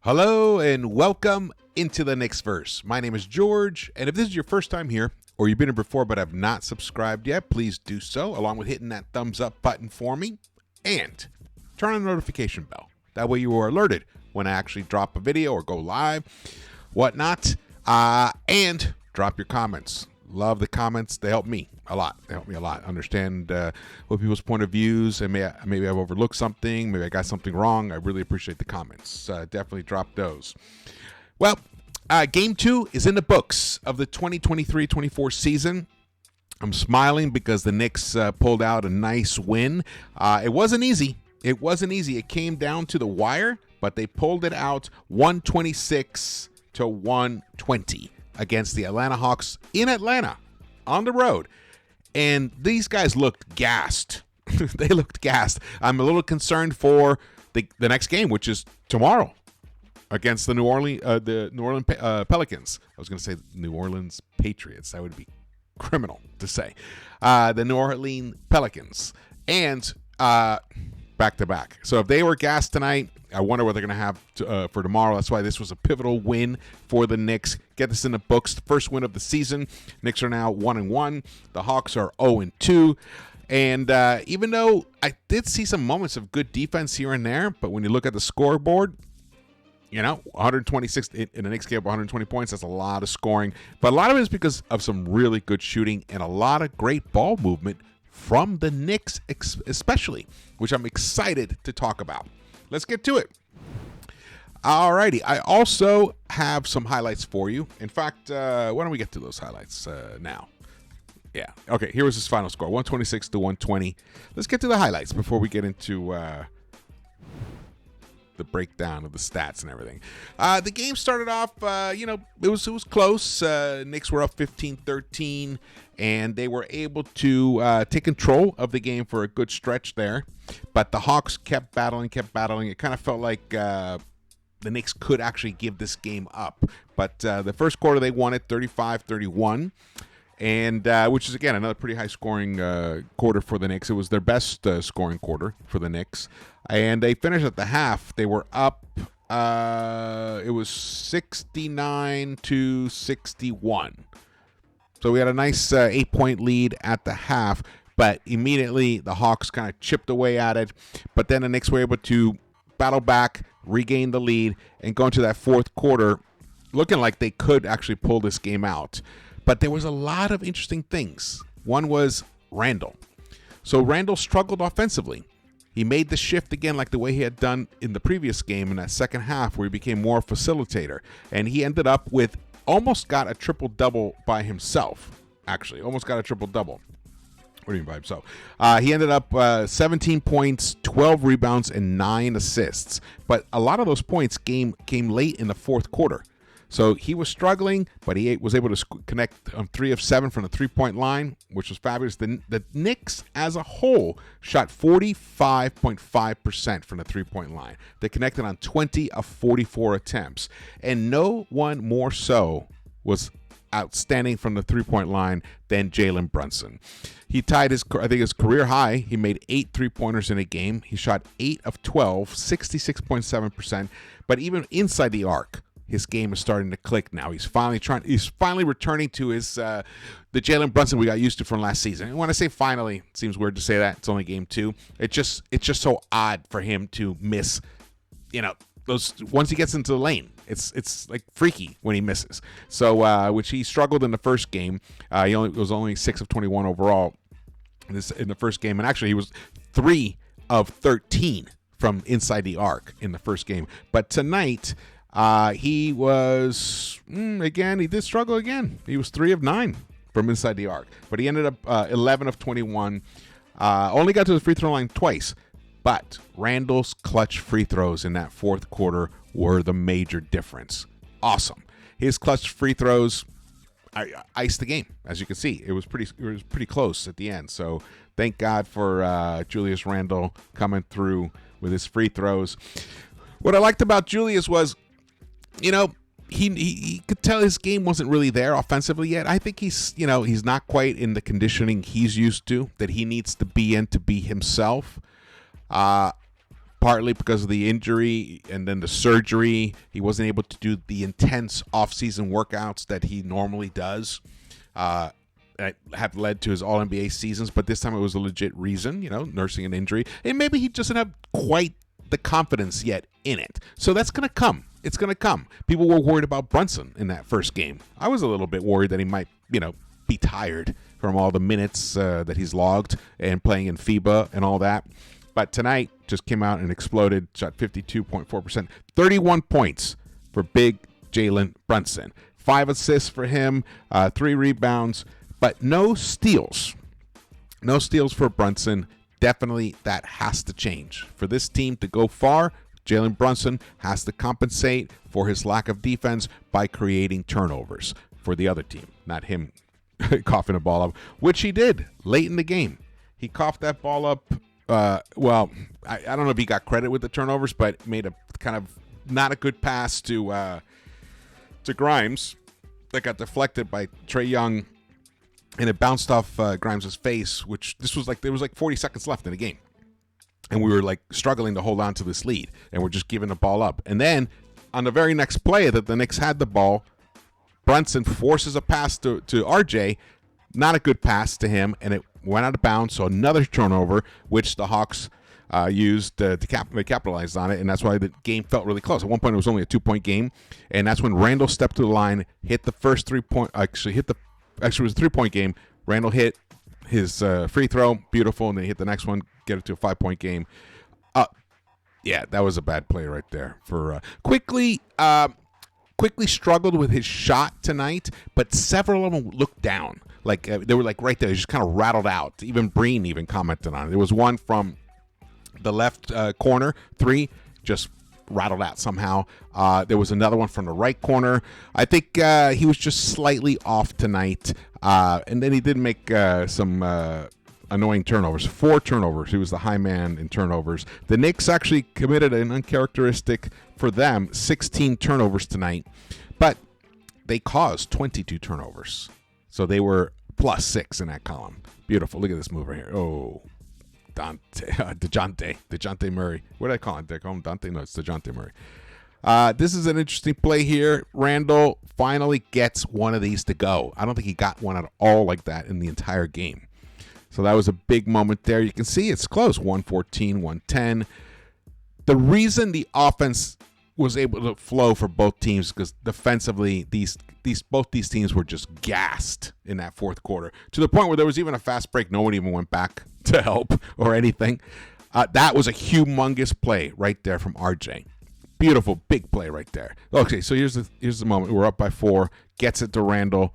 Hello and welcome into the Knicks-Verse. My name is George, and if this is your first time here, or you've been here before but have not subscribed yet, please do so, along with hitting that thumbs up button for me, and turn on the notification bell. That way you are alerted when I actually drop a video or go live, whatnot, and drop your comments. Love the comments. They help me a lot. They help me a lot understand what people's point of views, and maybe I've overlooked something. Maybe I got something wrong. I really appreciate the comments. Definitely drop those. Well, Game 2 is in the books of the 2023-24 season. I'm smiling because the Knicks pulled out a nice win. It wasn't easy. It wasn't easy. It came down to the wire, but they pulled it out 126-120 against the Atlanta Hawks in Atlanta on the road. And these guys looked gassed. They looked gassed. I'm a little concerned for the next game, which is tomorrow against the New Orleans Pelicans. I was going to say New Orleans Patriots. That would be criminal to say. The New Orleans Pelicans. And back-to-back. So if they were gassed tonight, I wonder what they're going to have for tomorrow. That's why this was a pivotal win for the Knicks. Get this in the books. The first win of the season. Knicks are now 1-1. The Hawks are 0-2. And even though I did see some moments of good defense here and there, but when you look at the scoreboard, 126 in the Knicks gave up 120 points. That's a lot of scoring. But a lot of it is because of some really good shooting and a lot of great ball movement from the Knicks especially, which I'm excited to talk about. Let's get to it. Alrighty, I also have some highlights for you. In fact, why don't we get to those highlights now? Yeah, okay, here was his final score, 126-120. Let's get to the highlights before we get into the breakdown of the stats and everything. The game started off, it was close. Knicks were up 15-13, and they were able to take control of the game for a good stretch there. But the Hawks kept battling. It kind of felt like the Knicks could actually give this game up. But the first quarter, they won it 35-31. And which is, again, another pretty high-scoring quarter for the Knicks. It was their best scoring quarter for the Knicks. And they finished at the half. They were up, it was 69-61. So we had a nice 8-point lead at the half. But immediately, the Hawks kind of chipped away at it. But then the Knicks were able to battle back, regain the lead, and go into that fourth quarter looking like they could actually pull this game out. But there was a lot of interesting things. One was Randle. So Randle struggled offensively. He made the shift again like the way he had done in the previous game in that second half where he became more facilitator. And he ended up with almost got a triple-double by himself, actually. Almost got a triple-double. What do you mean by himself? He ended up 17 points, 12 rebounds, and 9 assists. But a lot of those points came late in the fourth quarter. So he was struggling, but he was able to connect 3 of 7 from the three-point line, which was fabulous. The Knicks as a whole shot 45.5% from the three-point line. They connected on 20 of 44 attempts. And no one more so was outstanding from the three-point line than Jalen Brunson. He tied his career high. He made 8 three-pointers in a game. He shot 8 of 12, 66.7%. But even inside the arc, his game is starting to click now. He's finally returning to his the Jalen Brunson we got used to from last season. And when I say finally, it seems weird to say that. It's only game 2. It's just so odd for him to miss, those once he gets into the lane. It's like freaky when he misses. So which he struggled in the first game. He was only 6 of 21 overall in the first game, and actually he was 3 of 13 from inside the arc in the first game. But tonight, he was, he did struggle again. He was 3 of 9 from inside the arc. But he ended up 11 of 21. Only got to the free throw line twice. But Randle's clutch free throws in that fourth quarter were the major difference. Awesome. His clutch free throws iced the game, as you can see. It was pretty close at the end. So thank God for Julius Randle coming through with his free throws. What I liked about Julius was, he could tell his game wasn't really there offensively yet. I think he's not quite in the conditioning he's used to, that he needs to be in to be himself. But partly because of the injury and then the surgery. He wasn't able to do the intense off-season workouts that he normally does. That have led to his All-NBA seasons, but this time it was a legit reason, nursing an injury. And maybe he doesn't have quite the confidence yet in it. So that's going to come. It's going to come. People were worried about Brunson in that first game. I was a little bit worried that he might, be tired from all the minutes that he's logged and playing in FIBA and all that. But tonight just came out and exploded, shot 52.4%, 31 points for big Jalen Brunson. 5 assists for him, 3 rebounds, but no steals. No steals for Brunson. Definitely that has to change. For this team to go far, Jalen Brunson has to compensate for his lack of defense by creating turnovers for the other team, not him coughing a ball up, which he did late in the game. He coughed that ball up. I don't know if he got credit with the turnovers, but made a kind of not a good pass to Grimes that got deflected by Trae Young, and it bounced off Grimes' face, which there was 40 seconds left in the game. And we were struggling to hold on to this lead, and we're just giving the ball up. And then on the very next play that the Knicks had the ball, Brunson forces a pass to RJ, not a good pass to him, and it went out of bounds. So another turnover, which the Hawks used to capitalize on it, and that's why the game felt really close. At one point, it was only a 2-point game, and that's when Randall stepped to the line, hit the first 3-point. Actually, it was a 3-point game. Randall hit his free throw, beautiful, and then he hit the next one, get it to a 5-point game. Yeah, that was a bad play right there. For quickly struggled with his shot tonight, but several of them looked down. They were right there. They just kind of rattled out. Even Breen commented on it. There was one from the left corner, 3, just rattled out somehow. There was another one from the right corner. I think he was just slightly off tonight. And then he did make some annoying turnovers. 4 turnovers. He was the high man in turnovers. The Knicks actually committed an uncharacteristic for them 16 turnovers tonight, but they caused 22 turnovers. So they were +6 in that column. Beautiful. Look at this move right here. Oh, DeJounte Murray. What did I call him? Did I call him Dante? No, it's DeJounte Murray. This is an interesting play here. Randall finally gets one of these to go. I don't think he got one at all like that in the entire game. So that was a big moment there. You can see it's close, 114, 110. The reason the offense was able to flow for both teams because defensively, both these teams were just gassed in that fourth quarter to the point where there was even a fast break. No one even went back to help or anything. That was a humongous play right there from RJ. Beautiful, big play right there. Okay, so here's the moment. We're up by 4. Gets it to Randall.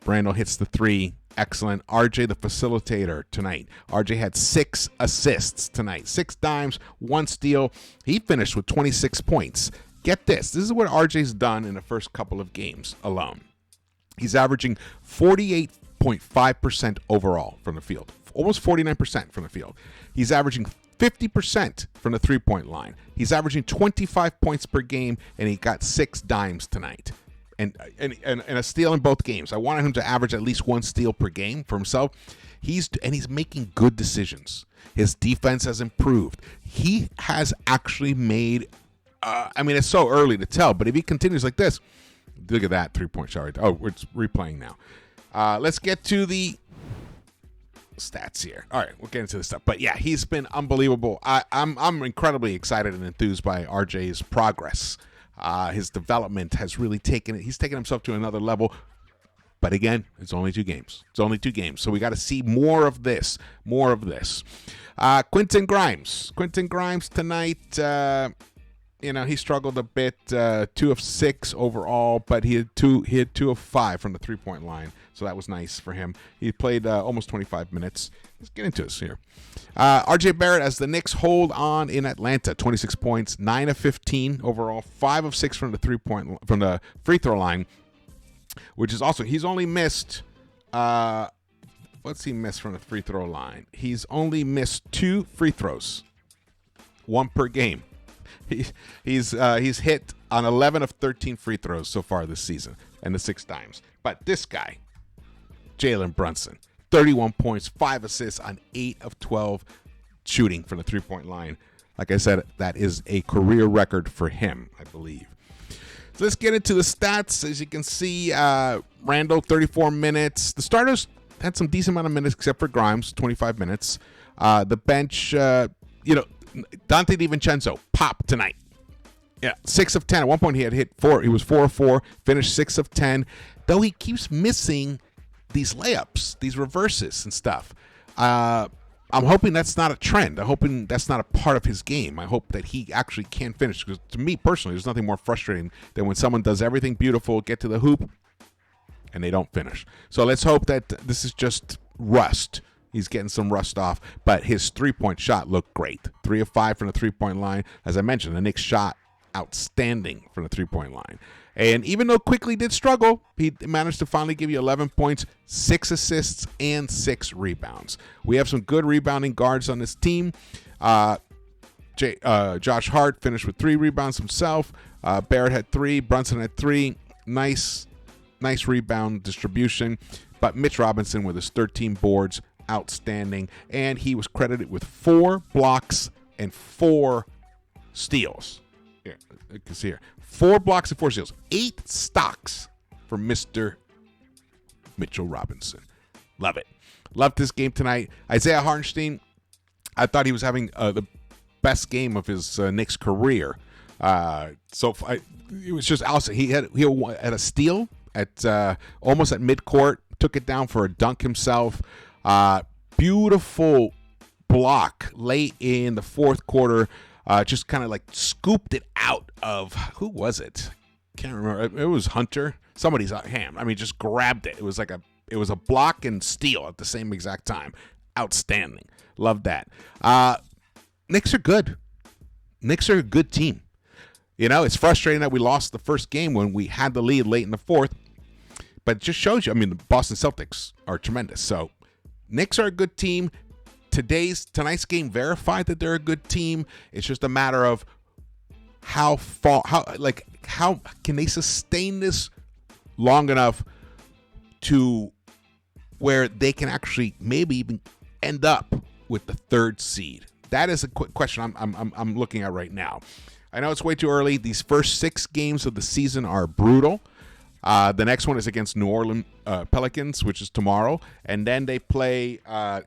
Randall hits the 3. Excellent. RJ, the facilitator tonight. RJ had 6 assists tonight. 6 dimes, 1 steal. He finished with 26 points. Get this. This is what RJ's done in the first couple of games alone. He's averaging 48.5% overall from the field. Almost 49% from the field. He's averaging 50% from the 3-point line. He's averaging 25 points per game, and he got 6 dimes tonight. And a steal in both games. I wanted him to average at least 1 steal per game for himself. He's making good decisions. His defense has improved. He has actually made. It's so early to tell, but if he continues like this, look at that 3-point shot right there. Oh, it's replaying now. Let's get to the stats here. All right, we'll get into this stuff. But yeah, he's been unbelievable. I'm incredibly excited and enthused by RJ's progress. His development has really he's taken himself to another level. But again, it's only 2 games. So we got to see more of this. Quentin Grimes tonight, he struggled a bit, 2 of 6 overall, but he had 2 of 5 from the 3-point line. So that was nice for him. He played almost 25 minutes. Let's get into this here. RJ Barrett as the Knicks hold on in Atlanta. 26 points, 9 of 15 overall, 5 of 6 from the free throw line, which is also he's only missed. What's he missed from the free throw line? He's only missed 2 free throws, 1 per game. He's hit on 11 of 13 free throws so far this season, and the 6 dimes. But this guy, Jalen Brunson, 31 points, 5 assists on 8 of 12 shooting from the 3-point line. Like I said, that is a career record for him, I believe. So let's get into the stats. As you can see, Randall, 34 minutes. The starters had some decent amount of minutes, except for Grimes, 25 minutes. The bench, Dante DiVincenzo, pop tonight. Yeah, 6 of 10. At one point, he had hit 4. He was 4 of 4, finished 6 of 10. Though he keeps missing these layups, these reverses and stuff. I'm hoping that's not a trend. I'm hoping that's not a part of his game. I hope that he actually can finish. Because to me personally, there's nothing more frustrating than when someone does everything beautiful, get to the hoop, and they don't finish. So let's hope that this is just rust. He's getting some rust off. But his three-point shot looked great. 3 of 5 from the three-point line. As I mentioned, the Knicks shot outstanding from the three-point line. And even though Quickly did struggle, he managed to finally give you 11 points, 6 assists, and 6 rebounds. We have some good rebounding guards on this team. Josh Hart finished with 3 rebounds himself. Barrett had 3. Brunson had 3. Nice rebound distribution. But Mitch Robinson with his 13 boards, outstanding. And he was credited with 4 blocks and 4 steals. Here, you can see here. 4 blocks and 4 steals. 8 stocks for Mr. Mitchell Robinson. Love it. Loved this game tonight. Isaiah Hartenstein, I thought he was having the best game of his Knicks career. It was just awesome. He had a steal at almost at midcourt. Took it down for a dunk himself. Beautiful block late in the fourth quarter. Just kind of like scooped it out of, who was it? Can't remember. It was Hunter. Somebody's hand. I mean, just grabbed it. It was a block and steal at the same exact time. Outstanding. Love that. Knicks are good. Knicks are a good team. You know, it's frustrating that we lost the first game when we had the lead late in the fourth. But it just shows you, I mean, the Boston Celtics are tremendous. So, Knicks are a good team. Tonight's game verified that they're a good team. It's just a matter of how can they sustain this long enough to where they can actually maybe even end up with the 3rd seed. That is a quick question I'm looking at right now. I know it's way too early. These first 6 games of the season are brutal. The next one is against New Orleans Pelicans, which is tomorrow, and then they play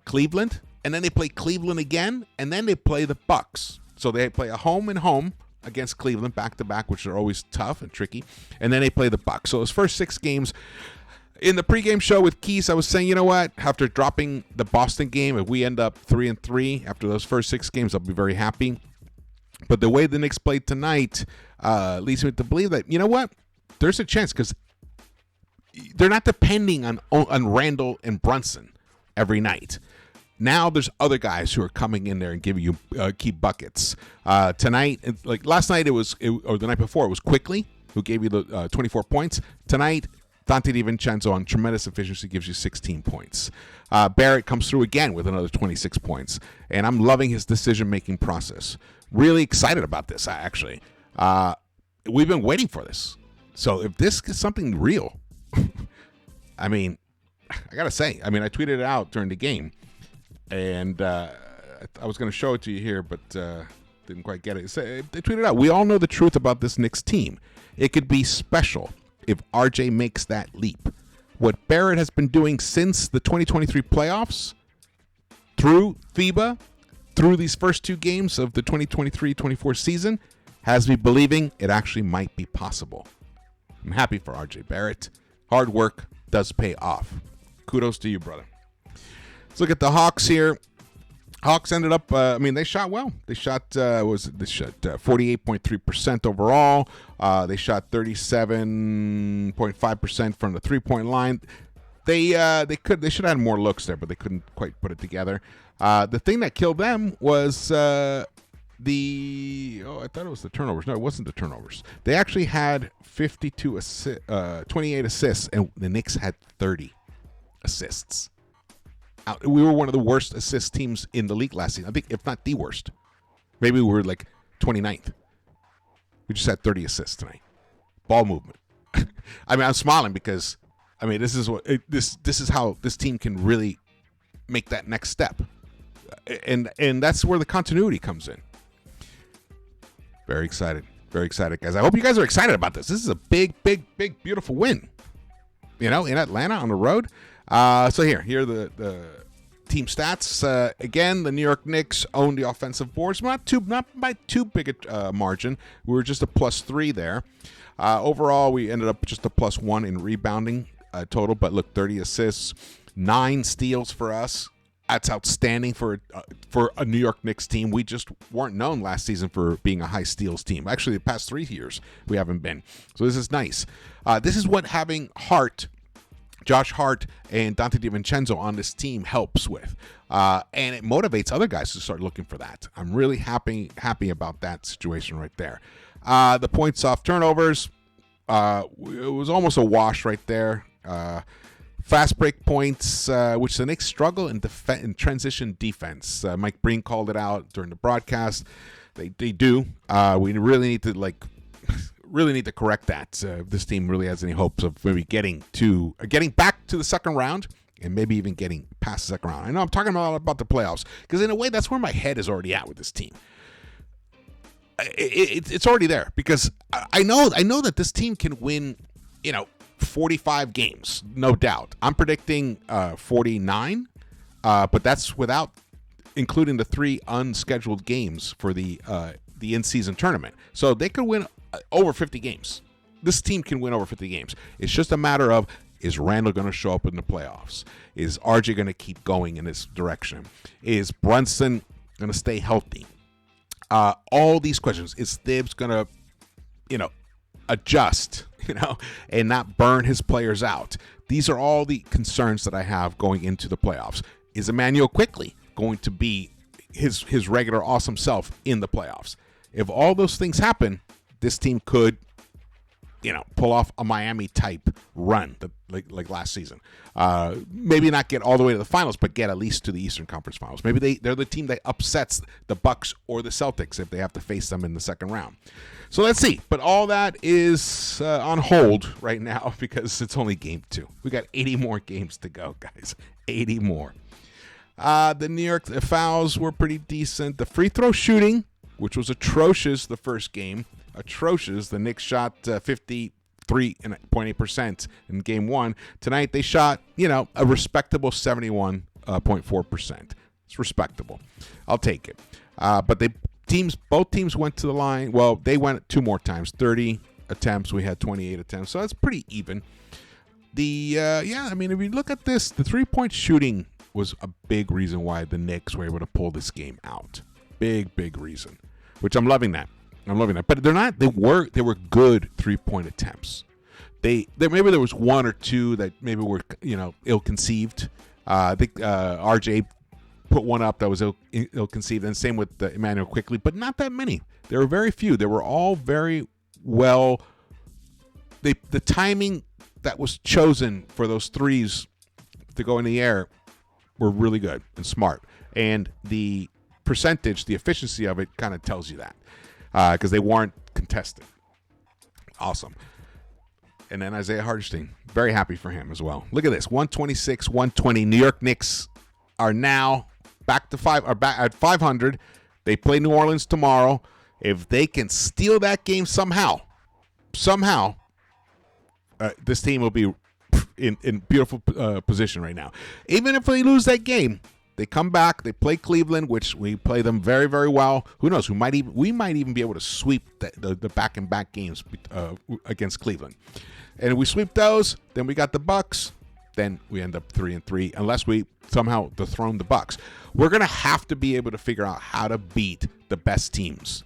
Cleveland. And then they play Cleveland again, and then they play the Bucks. So they play a home and home against Cleveland back-to-back, which are always tough and tricky. And then they play the Bucks. So those first 6 games. In the pregame show with Keys, I was saying, you know what? After dropping the Boston game, if we end up 3-3 after those first 6 games, I'll be very happy. But the way the Knicks played tonight leads me to believe that, you know what? There's a chance because they're not depending on Randall and Brunson every night. Now there's other guys who are coming in there and giving you key buckets. Tonight, like last night, or the night before, it was Quickly who gave you the 24 points. Tonight, Dante DiVincenzo on tremendous efficiency gives you 16 points. Barrett comes through again with another 26 points. And I'm loving his decision-making process. Really excited about this, actually. We've been waiting for this. So if this is something real, I mean, I got to say, I tweeted it out during the game. And I was going to show it to you here, but didn't quite get it. They tweeted out, we all know the truth about this Knicks team. It could be special if RJ makes that leap. What Barrett has been doing since the 2023 playoffs, through FIBA, through these first 2 games of the 2023-24 season, has me believing it actually might be possible. I'm happy for RJ Barrett. Hard work does pay off. Kudos to you, brother. Let's look at the Hawks here. Hawks ended up, they shot well. They shot 48.3% overall. They shot 37.5% from the three-point line. They should have had more looks there, but they couldn't quite put it together. The thing that killed them was I thought it was the turnovers. No, it wasn't the turnovers. They actually had 28 assists, and the Knicks had 30 assists. We were one of the worst assist teams in the league last season. I think, if not the worst. Maybe we were like 29th. We just had 30 assists tonight. Ball movement. I'm smiling because, this is how this team can really make that next step. And that's where the continuity comes in. Very excited. Very excited, guys. I hope you guys are excited about this. This is a big, beautiful win, in Atlanta on the road. So here are the team stats. Again, the New York Knicks owned the offensive boards, not by too big a margin. We were just a +3 there. Overall, we ended up just a +1 in rebounding total, but look, 30 assists, 9 steals for us. That's outstanding for a New York Knicks team. We just weren't known last season for being a high steals team. Actually, the past 3 years, we haven't been. So this is nice. This is what having Josh Hart, and Dante DiVincenzo on this team helps with. And it motivates other guys to start looking for that. I'm really happy about that situation right there. The points off turnovers, it was almost a wash right there. Fast break points, which the Knicks struggle in transition defense. Mike Breen called it out during the broadcast. They do. We really need to correct that. If this team really has any hopes of maybe getting back to the second round and maybe even getting past the second round. I know I'm talking about the playoffs because in a way that's where my head is already at with this team. It's already there because I know that this team can win, 45 games, no doubt. I'm predicting 49, but that's without including the 3 unscheduled games for the in-season tournament. So they could win over 50 games. This team can win over 50 games. It's just a matter of, is Randall going to show up in the playoffs? Is RJ going to keep going in this direction? Is Brunson going to stay healthy? All these questions. Is Thibs going to, adjust, and not burn his players out? These are all the concerns that I have going into the playoffs. Is Emmanuel Quickley going to be his regular awesome self in the playoffs? If all those things happen, this team could, pull off a Miami type run like last season. Maybe not get all the way to the finals, but get at least to the Eastern Conference Finals. Maybe they're the team that upsets the Bucks or the Celtics if they have to face them in the second round. So let's see. But all that is on hold right now because it's only game 2. We got 80 more games to go, guys. 80 more. The New York fouls were pretty decent. The free throw shooting, which was atrocious the first game, atrocious. The Knicks shot 53.8% in game 1. Tonight they shot, a respectable 71.4%. It's respectable. I'll take it. But both teams went to the line. Well, they went 2 more times. 30 attempts. We had 28 attempts. So that's pretty even. If you look at this, the 3-point shooting was a big reason why the Knicks were able to pull this game out. Big reason. Which I'm loving that. But they were good 3-point attempts. Maybe there was 1 or 2 that maybe were, ill-conceived. I think RJ put one up that was ill-conceived, and same with Emmanuel Quickley, but not that many. There were very few. They were all very well. The timing that was chosen for those threes to go in the air were really good and smart. And the percentage, the efficiency of it kind of tells you that because they weren't contested. Awesome. And then Isaiah Hartenstein, very happy for him as well. Look at this, 126-120. New York Knicks are now back at 500. They play New Orleans tomorrow. If they can steal that game somehow, this team will be in beautiful position right now. Even if they lose that game, they come back. They play Cleveland, which we play them very, very well. Who knows? We might even be able to sweep the back-and-back games against Cleveland. And if we sweep those, then we got the Bucks. Then we end up 3-3, unless we somehow dethrone the Bucks. We're gonna have to be able to figure out how to beat the best teams.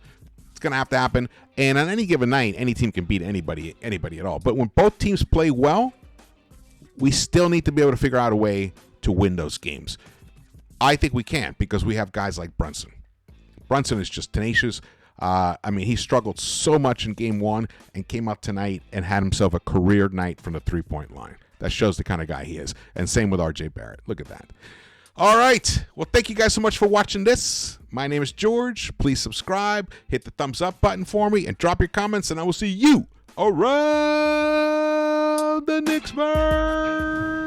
It's gonna have to happen. And on any given night, any team can beat anybody at all. But when both teams play well, we still need to be able to figure out a way to win those games. I think we can because we have guys like Brunson. Brunson is just tenacious. He struggled so much in game 1 and came out tonight and had himself a career night from the 3-point line. That shows the kind of guy he is. And same with RJ Barrett. Look at that. All right. Well, thank you guys so much for watching this. My name is George. Please subscribe, hit the thumbs up button for me, and drop your comments, and I will see you around the Knicks-Verse.